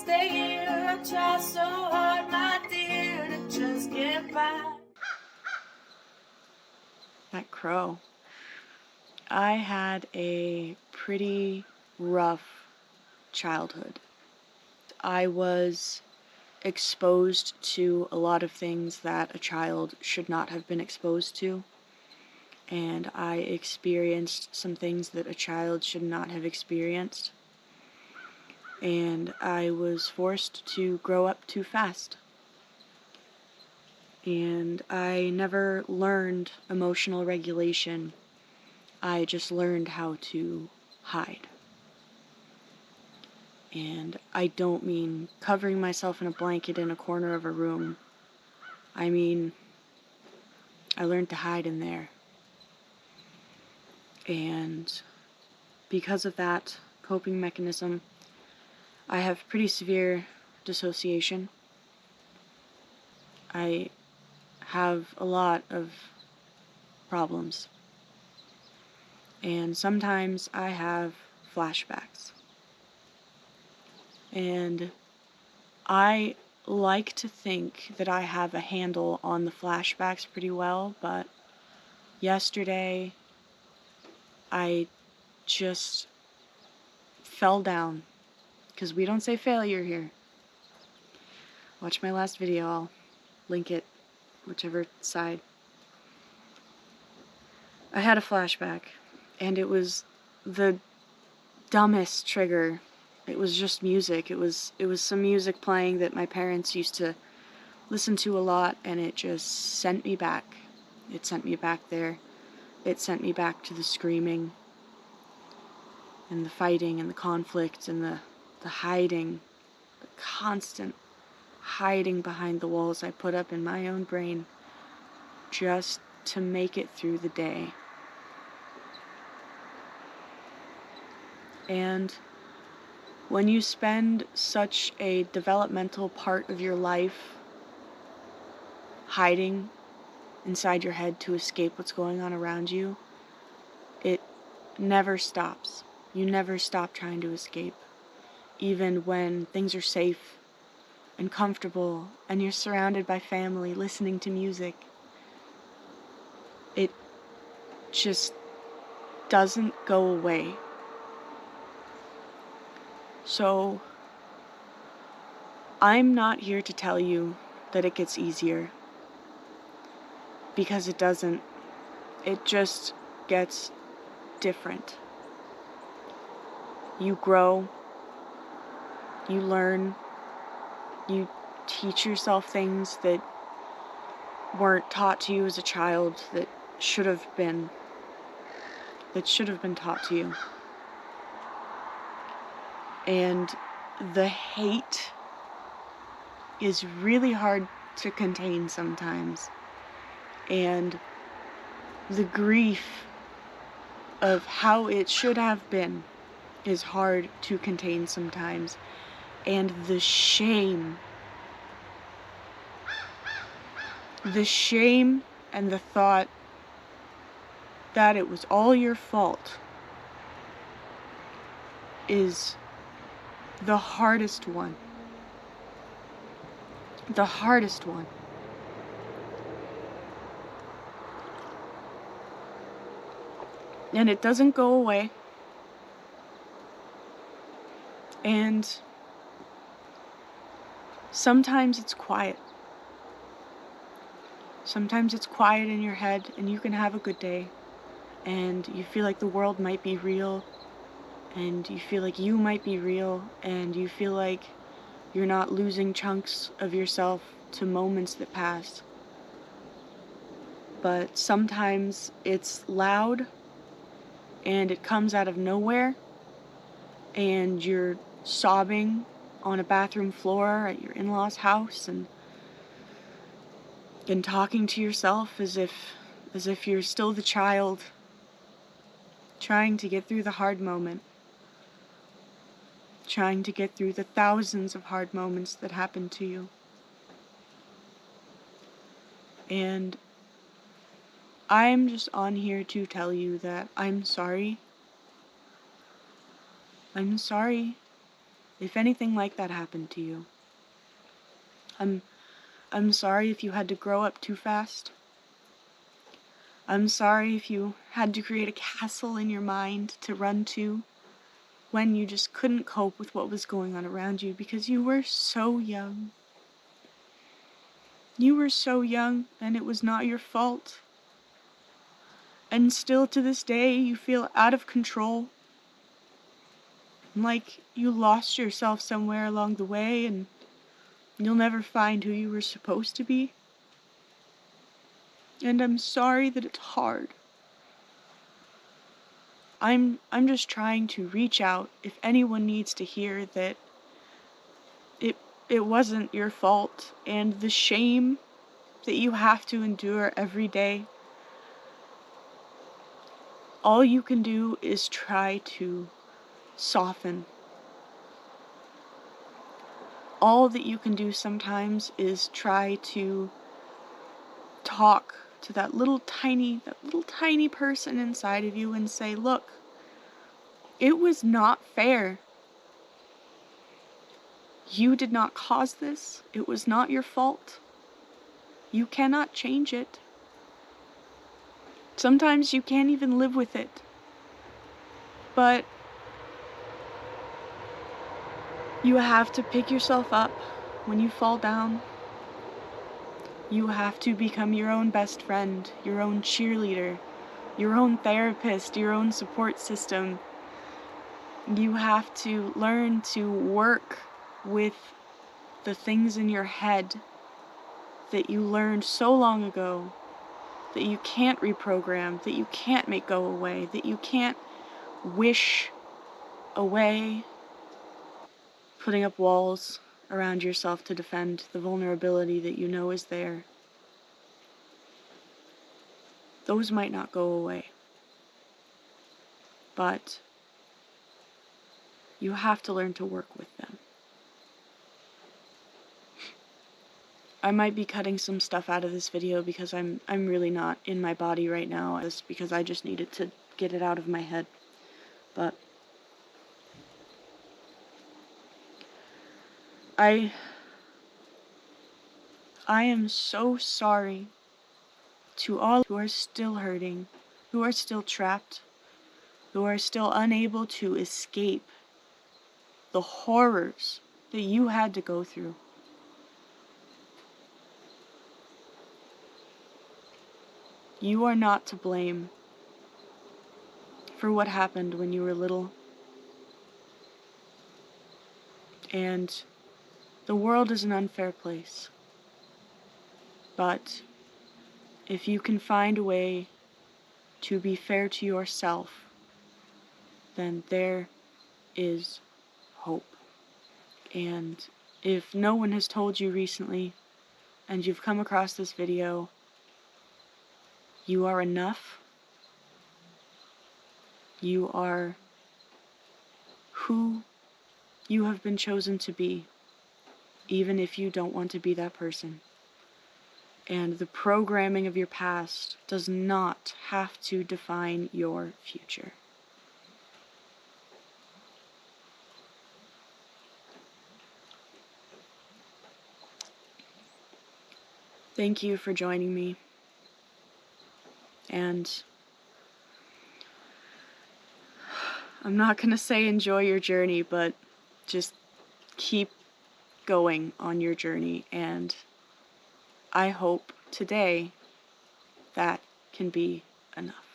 stay here. I try so hard, my dear, to just get by. That crow. I had a pretty rough childhood. I was exposed to a lot of things that a child should not have been exposed to, and I experienced some things that a child should not have experienced, and I was forced to grow up too fast. And I never learned emotional regulation. I just learned how to hide. And I don't mean covering myself in a blanket in a corner of a room. I mean, I learned to hide in there. And because of that coping mechanism, I have pretty severe dissociation. I have a lot of problems. And sometimes I have flashbacks. And I like to think that I have a handle on the flashbacks pretty well, but yesterday I just fell down, because we don't say failure here. Watch my last video, I'll link it, whichever side. I had a flashback, and it was the dumbest trigger. It was just music. It was some music playing that my parents used to listen to a lot, and it just sent me back. It sent me back there. It sent me back to the screaming, and the fighting, and the conflict, and the hiding, the constant hiding behind the walls I put up in my own brain just to make it through the day. And when you spend such a developmental part of your life hiding inside your head to escape what's going on around you, it never stops. You never stop trying to escape. Even when things are safe and comfortable and you're surrounded by family listening to music, it just doesn't go away. So, I'm not here to tell you that it gets easier, because it doesn't. It just gets different. You grow, you learn, you teach yourself things that weren't taught to you as a child that should have been taught to you. And the hate is really hard to contain sometimes. And the grief of how it should have been is hard to contain sometimes. And the shame and the thought that it was all your fault is the hardest one. The hardest one. And it doesn't go away. And sometimes it's quiet. Sometimes it's quiet in your head, and you can have a good day, and you feel like the world might be real, and you feel like you might be real, and you feel like you're not losing chunks of yourself to moments that pass. But sometimes it's loud, and it comes out of nowhere, and you're sobbing on a bathroom floor at your in-laws' house, and talking to yourself as if you're still the child trying to get through the hard moment, trying to get through the thousands of hard moments that happen to you. And I'm just on here to tell you that I'm sorry. I'm sorry if anything like that happened to you. I'm sorry if you had to grow up too fast. I'm sorry if you had to create a castle in your mind to run to when you just couldn't cope with what was going on around you because you were so young. You were so young, and it was not your fault. And still to this day, you feel out of control. Like you lost yourself somewhere along the way and you'll never find who you were supposed to be. And I'm sorry that it's hard. I'm just trying to reach out if anyone needs to hear that it wasn't your fault, and the shame that you have to endure every day. All you can do is try to soften. All that you can do sometimes is try to talk to that little tiny person inside of you and say, look, it was not fair. You did not cause this. It was not your fault. You cannot change it. Sometimes you can't even live with it. But you have to pick yourself up when you fall down. You have to become your own best friend, your own cheerleader, your own therapist, your own support system. You have to learn to work with the things in your head that you learned so long ago that you can't reprogram, that you can't make go away, that you can't wish away. Putting up walls around yourself to defend the vulnerability that you know is there. Those might not go away. But you have to learn to work with them. I might be cutting some stuff out of this video because I'm really not in my body right now. It's because I just needed to get it out of my head. But I am so sorry to all who are still hurting, who are still trapped, who are still unable to escape the horrors that you had to go through. You are not to blame for what happened when you were little. And the world is an unfair place. But if you can find a way to be fair to yourself, then there is hope. And if no one has told you recently, and you've come across this video, you are enough. You are who you have been chosen to be, even if you don't want to be that person. And the programming of your past does not have to define your future. Thank you for joining me. And I'm not going to say enjoy your journey, but just keep going on your journey. And I hope today that can be enough.